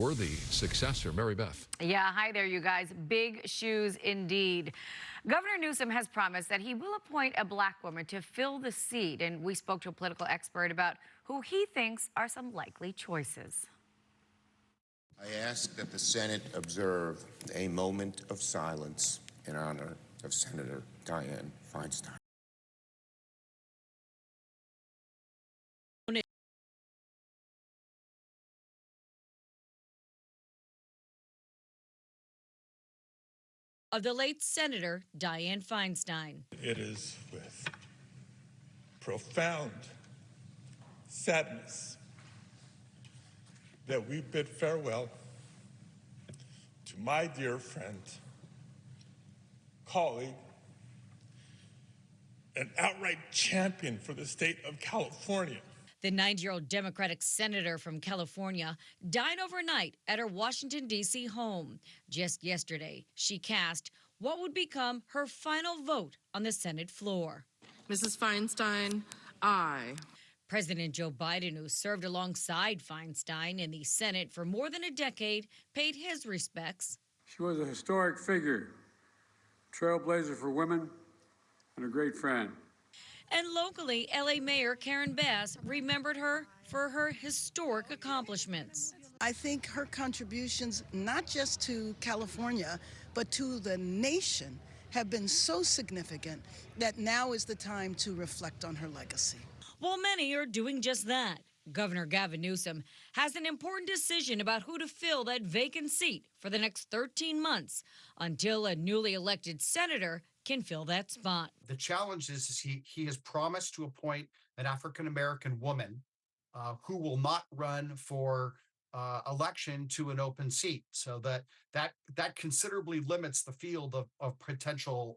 Worthy successor. Mary Beth. Yeah, hi there, you guys. Big shoes indeed. Governor Newsom has promised that he will appoint a black woman to fill the seat, and we spoke to a political expert about who he thinks are some likely choices. I ask that the Senate observe a moment of silence in honor of Senator Dianne Feinstein. Of the late Senator Dianne Feinstein. It is with profound sadness that we bid farewell to my dear friend, colleague, and outright champion for the state of California. The 90-year-old Democratic senator from California died overnight at her Washington, D.C. home. Just yesterday, she cast what would become her final vote on the Senate floor. Mrs. Feinstein, aye. President Joe Biden, who served alongside Feinstein in the Senate for more than a decade, paid his respects. She was a historic figure, trailblazer for women, and a great friend. And locally, L.A. Mayor Karen Bass remembered her for her historic accomplishments. I think her contributions, not just to California, but to the nation, have been so significant that now is the time to reflect on her legacy. Well, many are doing just that. Governor Gavin Newsom has an important decision about who to fill that vacant seat for the next 13 months until a newly elected senator can fill that spot. The challenge is he has promised to appoint an African-American woman who will not run for election to an open seat. So that considerably limits the field of potential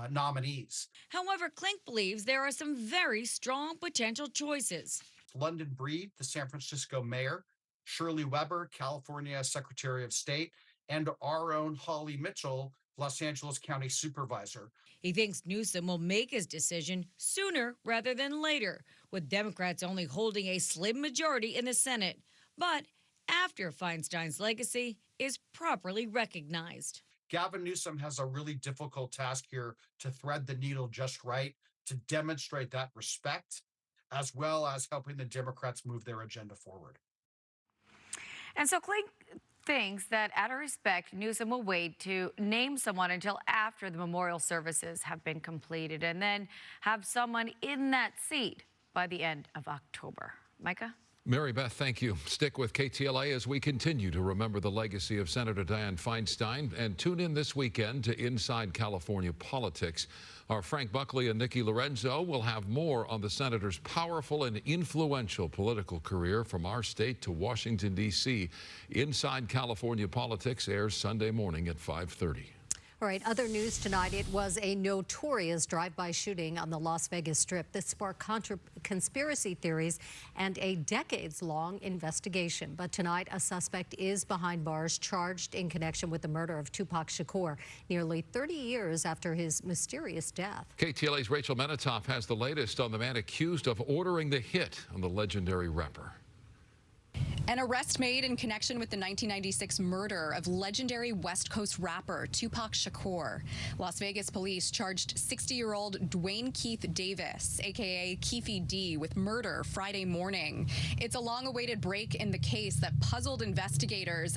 nominees. However, Klink believes there are some very strong potential choices. London Breed, the San Francisco mayor, Shirley Weber, California Secretary of State, and our own Holly Mitchell, Los Angeles County Supervisor. He thinks Newsom will make his decision sooner rather than later, with Democrats only holding a slim majority in the Senate, but after Feinstein's legacy is properly recognized. Gavin Newsom has a really difficult task here to thread the needle just right, to demonstrate that respect, as well as helping the Democrats move their agenda forward. And so Klink thinks that out of respect, Newsom will wait to name someone until after the memorial services have been completed and then have someone in that seat by the end of October. Micah? Mary Beth, thank you. Stick with KTLA as we continue to remember the legacy of Senator Dianne Feinstein, and tune in this weekend to Inside California Politics. Our Frank Buckley and Nikki Lorenzo will have more on the senator's powerful and influential political career from our state to Washington, D.C. Inside California Politics airs Sunday morning at 5:30. All right, other news tonight. It was a notorious drive-by shooting on the Las Vegas Strip that sparked conspiracy theories and a decades-long investigation. But tonight, a suspect is behind bars, charged in connection with the murder of Tupac Shakur, nearly 30 years after his mysterious death. KTLA's Rachel Menitoff has the latest on the man accused of ordering the hit on the legendary rapper. An arrest made in connection with the 1996 murder of legendary West Coast rapper Tupac Shakur. Las Vegas police charged 60-year-old Dwayne Keith Davis, a.k.a. Keefy D, with murder Friday morning. It's a long-awaited break in the case that puzzled investigators